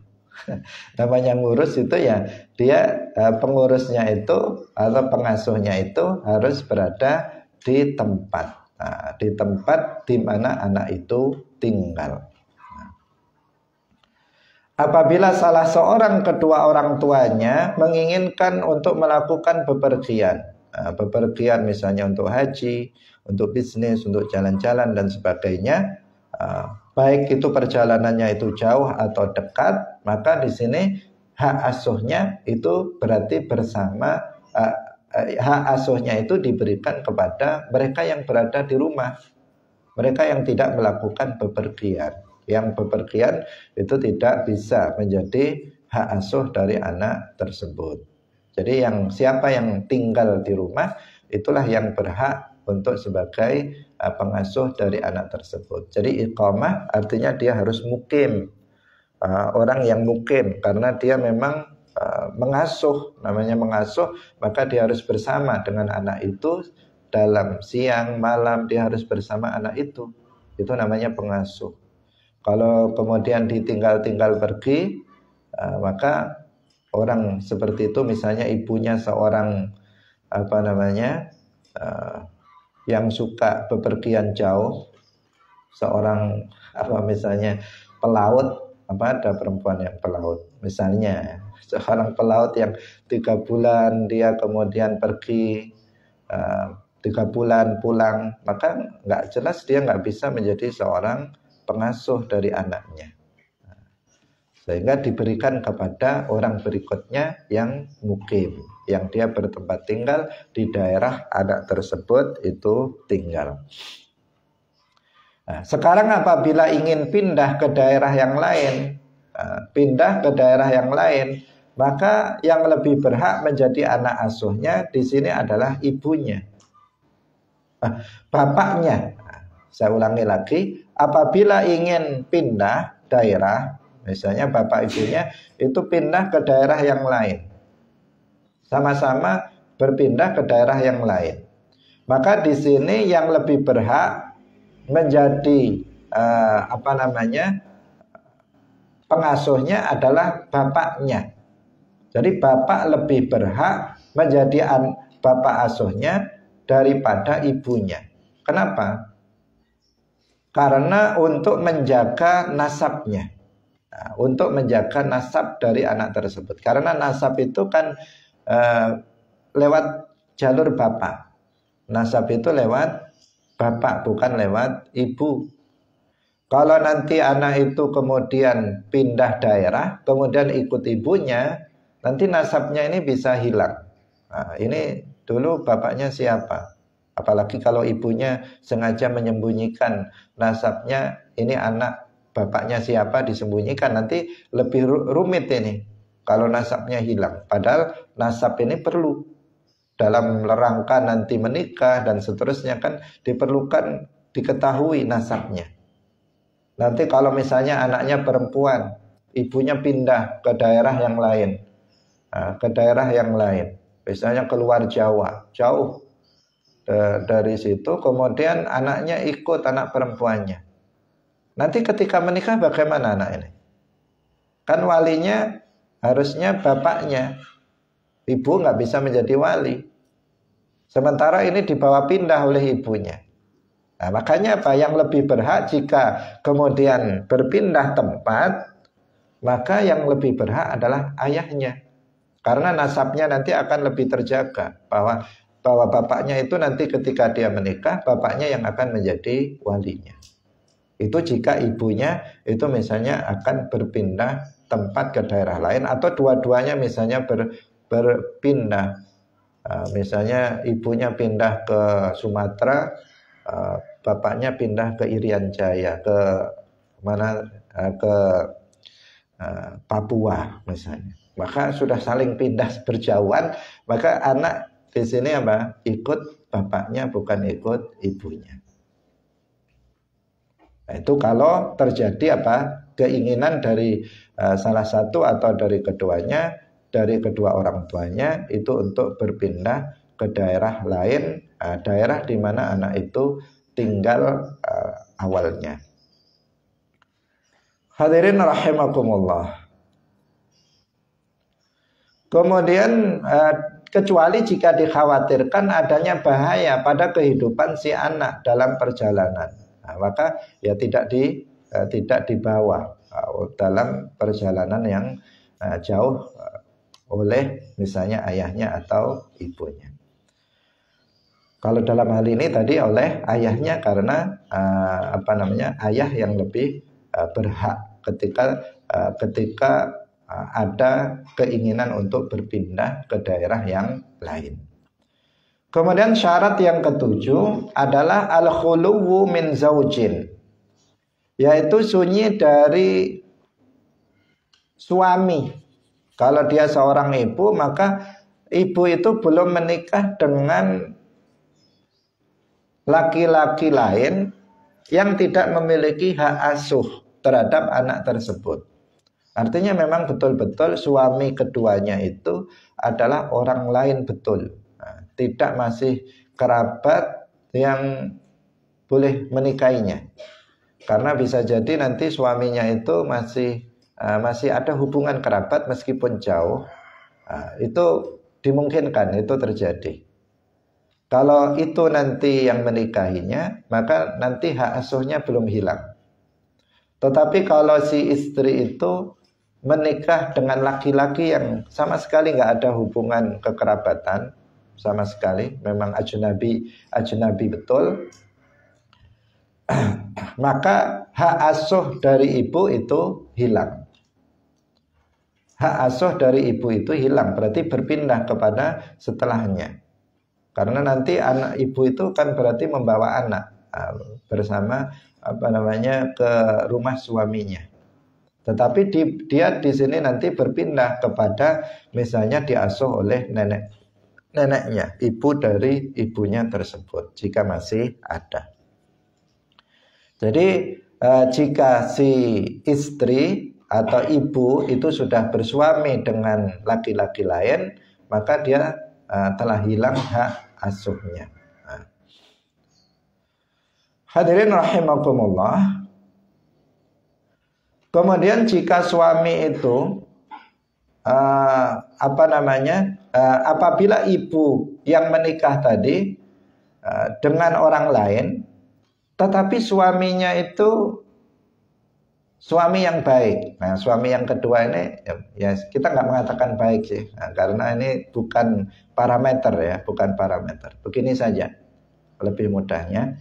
Namanya ngurus itu ya dia pengurusnya itu atau pengasuhnya itu harus berada di tempat. Di tempat di mana anak itu tinggal. Apabila salah seorang kedua orang tuanya menginginkan untuk melakukan bepergian, bepergian misalnya untuk haji, untuk bisnis, untuk jalan-jalan dan sebagainya, baik itu perjalanannya itu jauh atau dekat, maka di sini hak asuhnya itu berarti bersama, hak asuhnya itu diberikan kepada mereka yang berada di rumah, mereka yang tidak melakukan bepergian. Yang bepergian itu tidak bisa menjadi hak asuh dari anak tersebut. Jadi siapa yang tinggal di rumah, itulah yang berhak untuk sebagai pengasuh dari anak tersebut. Jadi iqamah artinya dia harus mukim, orang yang mukim, karena dia memang mengasuh, namanya mengasuh, maka dia harus bersama dengan anak itu dalam siang, malam, dia harus bersama anak itu namanya pengasuh. Kalau kemudian ditinggal-tinggal pergi, maka orang seperti itu, misalnya ibunya seorang yang suka bepergian jauh, seorang misalnya pelaut, ada perempuan yang pelaut, misalnya seorang pelaut yang 3 bulan dia kemudian pergi, 3 bulan pulang, maka nggak jelas dia nggak bisa menjadi seorang pengasuh dari anaknya, sehingga diberikan kepada orang berikutnya yang mukim, yang dia bertempat tinggal di daerah anak tersebut itu tinggal. Nah, sekarang apabila ingin pindah ke daerah yang lain, maka yang lebih berhak menjadi anak asuhnya di sini adalah ibunya, bapaknya. Saya ulangi lagi, apabila ingin pindah daerah, misalnya bapak ibunya itu pindah ke daerah yang lain, sama-sama berpindah ke daerah yang lain, maka di sini yang lebih berhak menjadi pengasuhnya adalah bapaknya. Jadi bapak lebih berhak menjadi bapak asuhnya daripada ibunya. Kenapa? Karena untuk menjaga nasabnya, untuk menjaga nasab dari anak tersebut. Karena nasab itu kan lewat jalur bapak. Nasab itu lewat bapak, bukan lewat ibu. Kalau nanti anak itu kemudian pindah daerah, kemudian ikut ibunya, nanti nasabnya ini bisa hilang. Nah, ini dulu bapaknya siapa? Apalagi kalau ibunya sengaja menyembunyikan nasabnya, ini anak bapaknya siapa disembunyikan, nanti lebih rumit ini kalau nasabnya hilang. Padahal nasab ini perlu dalam rangka nanti menikah dan seterusnya, kan diperlukan diketahui nasabnya. Nanti kalau misalnya anaknya perempuan, ibunya pindah ke daerah yang lain, misalnya keluar Jawa, jauh dari situ, kemudian anaknya ikut anak perempuannya. Nanti ketika menikah bagaimana anak ini? Kan walinya harusnya bapaknya, ibu nggak bisa menjadi wali. Sementara ini dibawa pindah oleh ibunya. Nah, makanya apa? Yang lebih berhak jika kemudian berpindah tempat, maka yang lebih berhak adalah ayahnya. Karena nasabnya nanti akan lebih terjaga, bahwa bapaknya itu nanti ketika dia menikah, bapaknya yang akan menjadi walinya. Itu jika ibunya itu misalnya akan berpindah tempat ke daerah lain, atau dua-duanya misalnya berpindah. Misalnya ibunya pindah ke Sumatera, bapaknya pindah ke Irian Jaya, ke Papua misalnya. Maka sudah saling pindah berjauhan, maka anak di sini apa? Ikut bapaknya, bukan ikut ibunya. Nah, itu kalau terjadi keinginan dari salah satu atau dari keduanya, dari kedua orang tuanya itu untuk berpindah ke daerah lain, daerah di mana anak itu tinggal awalnya. Hadirin rahimakumullah. Kemudian kecuali jika dikhawatirkan adanya bahaya pada kehidupan si anak dalam perjalanan, maka ya tidak dibawa dalam perjalanan yang jauh oleh misalnya ayahnya atau ibunya. Kalau dalam hal ini tadi oleh ayahnya, karena ayah yang lebih berhak ketika ada keinginan untuk berpindah ke daerah yang lain. Kemudian syarat yang ketujuh adalah al-khuluwu min zaujin, yaitu sunyi dari suami. Kalau dia seorang ibu, maka ibu itu belum menikah dengan laki-laki lain yang tidak memiliki hak asuh terhadap anak tersebut. Artinya memang betul-betul suami keduanya itu adalah orang lain betul. Tidak masih kerabat yang boleh menikahinya. Karena bisa jadi nanti suaminya itu masih ada hubungan kerabat meskipun jauh. Itu dimungkinkan, itu terjadi. Kalau itu nanti yang menikahinya, maka nanti hak asuhnya belum hilang. Tetapi kalau si istri itu menikah dengan laki-laki yang sama sekali nggak ada hubungan kekerabatan sama sekali, memang ajnabi betul, maka hak asuh dari ibu itu hilang. Hak asuh dari ibu itu hilang, berarti berpindah kepada setelahnya. Karena nanti anak ibu itu kan berarti membawa anak bersama ke rumah suaminya. Tetapi dia di sini nanti berpindah kepada misalnya diasuh oleh neneknya, ibu dari ibunya tersebut jika masih ada. Jadi jika si istri atau ibu itu sudah bersuami dengan laki-laki lain, maka dia telah hilang hak asuhnya. Hadirin rahimakumullah. Kemudian jika suami itu apabila ibu yang menikah tadi dengan orang lain, tetapi suaminya itu suami yang baik. Nah, suami yang kedua ini ya kita nggak mengatakan baik sih, karena ini bukan parameter ya, bukan parameter. Begini saja, lebih mudahnya.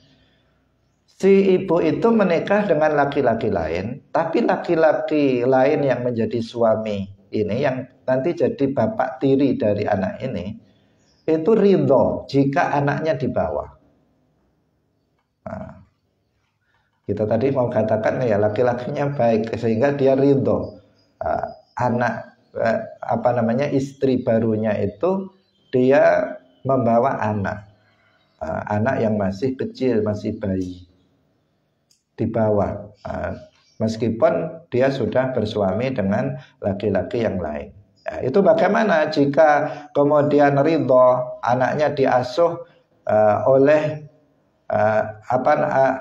Si ibu itu menikah dengan laki-laki lain, tapi laki-laki lain yang menjadi suami ini, yang nanti jadi bapak tiri dari anak ini, itu ridho jika anaknya dibawa. Nah, kita tadi mau katakan ya laki-lakinya baik sehingga dia ridho istri barunya itu dia membawa anak yang masih kecil, masih bayi, dibawa meskipun dia sudah bersuami dengan laki-laki yang lain. Itu bagaimana jika kemudian ridho anaknya diasuh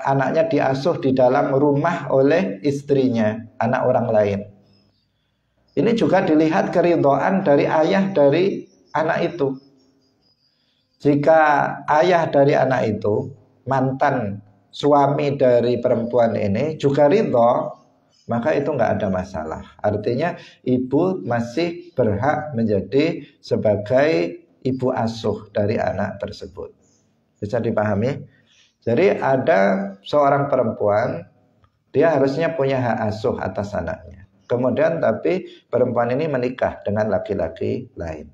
anaknya diasuh di dalam rumah oleh istrinya, anak orang lain. Ini juga dilihat keridhaan dari ayah dari anak itu. Jika ayah dari anak itu, mantan suami dari perempuan ini juga ridho, maka itu nggak ada masalah. Artinya ibu masih berhak menjadi sebagai ibu asuh dari anak tersebut. Bisa dipahami? Jadi ada seorang perempuan, dia harusnya punya hak asuh atas anaknya. Kemudian tapi perempuan ini menikah dengan laki-laki lain.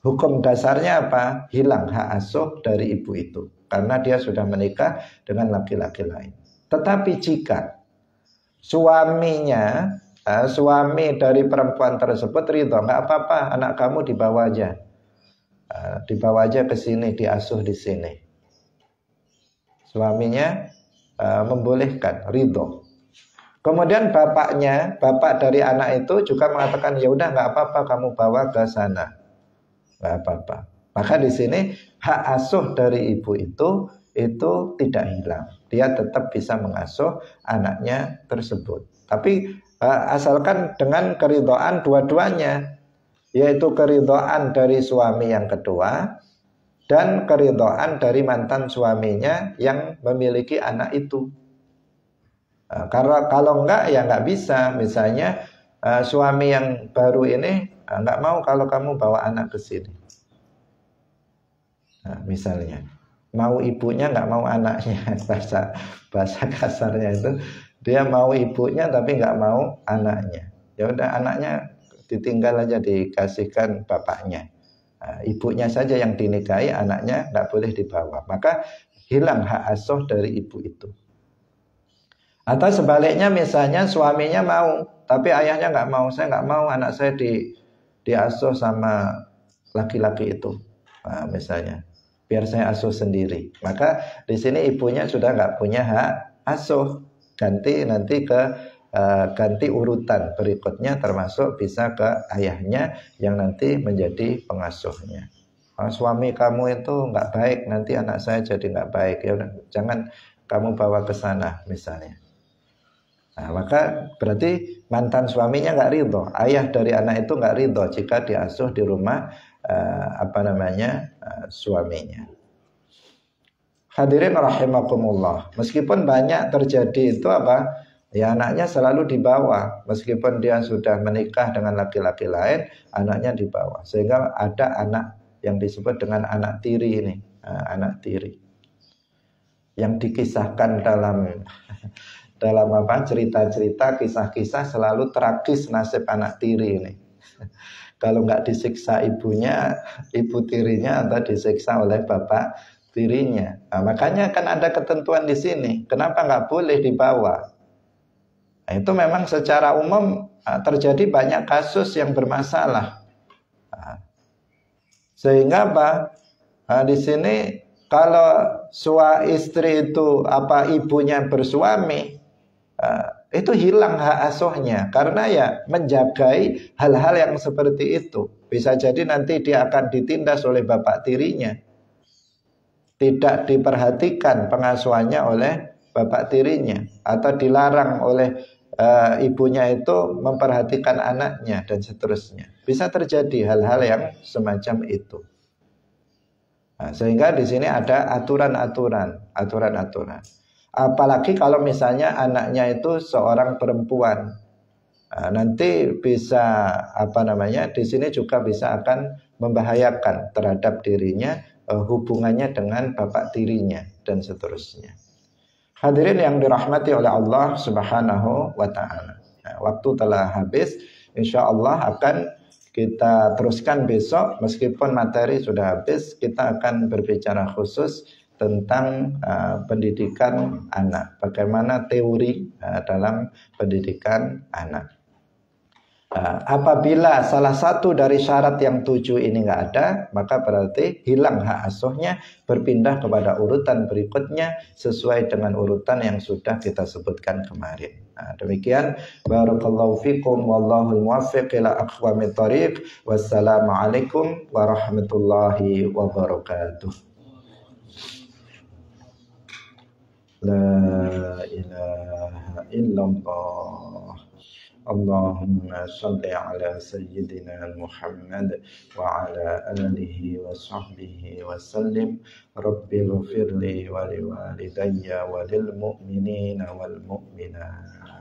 Hukum dasarnya apa? Hilang hak asuh dari ibu itu, karena dia sudah menikah dengan laki-laki lain. Tetapi jika suami dari perempuan tersebut ridho, nggak apa-apa, anak kamu dibawa aja ke sini, diasuh di sini. Suaminya membolehkan, ridho. Kemudian bapak dari anak itu juga mengatakan, ya udah nggak apa-apa, kamu bawa ke sana, nggak apa-apa. Maka di sini hak asuh dari ibu itu tidak hilang. Dia tetap bisa mengasuh anaknya tersebut. Tapi asalkan dengan keridhaan dua-duanya, yaitu keridhaan dari suami yang kedua dan keridhaan dari mantan suaminya yang memiliki anak itu. Karena kalau enggak ya enggak bisa. Misalnya suami yang baru ini enggak mau kalau kamu bawa anak ke sini. Nah, misalnya mau ibunya enggak mau anaknya, bahasa kasarnya itu dia mau ibunya tapi enggak mau anaknya. Ya udah, anaknya ditinggal aja, dikasihkan bapaknya. Nah, ibunya saja yang dinikahi, anaknya enggak boleh dibawa. Maka hilang hak asuh dari ibu itu. Atau sebaliknya, misalnya suaminya mau, tapi ayahnya nggak mau. Saya nggak mau anak saya diasuh sama laki-laki itu, nah, misalnya, biar saya asuh sendiri. Maka di sini ibunya sudah nggak punya hak asuh. Ganti urutan berikutnya, termasuk bisa ke ayahnya yang nanti menjadi pengasuhnya. Suami kamu itu nggak baik, nanti anak saya jadi nggak baik. Ya udah, jangan kamu bawa ke sana, misalnya. Nah, maka berarti mantan suaminya nggak ridho, ayah dari anak itu nggak ridho jika diasuh di rumah suaminya. Hadirin rahimakumullah. Meskipun banyak terjadi itu ya anaknya selalu dibawa, meskipun dia sudah menikah dengan laki-laki lain, anaknya dibawa. Sehingga ada anak yang disebut dengan anak tiri ini, anak tiri, yang dikisahkan dalam cerita-cerita, kisah-kisah selalu tragis nasib anak tiri ini. Kalau nggak disiksa ibunya, ibu tirinya, atau disiksa oleh bapak tirinya. Nah, makanya kan ada ketentuan di sini. Kenapa nggak boleh dibawa? Nah, itu memang secara umum terjadi banyak kasus yang bermasalah. Nah, sehingga di sini kalau istri itu ibunya bersuami, itu hilang hak asuhnya, karena ya menjagai hal-hal yang seperti itu. Bisa jadi nanti dia akan ditindas oleh bapak tirinya, tidak diperhatikan pengasuhannya oleh bapak tirinya, atau dilarang oleh ibunya itu memperhatikan anaknya dan seterusnya. Bisa terjadi hal-hal yang semacam itu. Nah, sehingga di sini ada aturan-aturan. Apalagi kalau misalnya anaknya itu seorang perempuan, nah, nanti bisa di sini juga bisa akan membahayakan terhadap dirinya, hubungannya dengan bapak tirinya dan seterusnya. Hadirin yang dirahmati oleh Allah Subhanahu wa taala. Nah, waktu telah habis, insya Allah akan kita teruskan besok. Meskipun materi sudah habis, kita akan berbicara khusus tentang pendidikan anak. Bagaimana teori dalam pendidikan anak. Apabila salah satu dari syarat yang 7 ini nggak ada, maka berarti hilang hak asuhnya, berpindah kepada urutan berikutnya sesuai dengan urutan yang sudah kita sebutkan kemarin. Demikian, barakallahu fikum wallahu muwaffiq ila aqwamit thoriq. Wassalamualaikum warahmatullahi wabarakatuh. La ilaha illallah. Allahumma salli ala sayyidina Muhammad wa ala alihi wa sahbihi wa sallim. Rabbil ghafirli wa liwalidayya wa lil mu'minina wal mu'minat.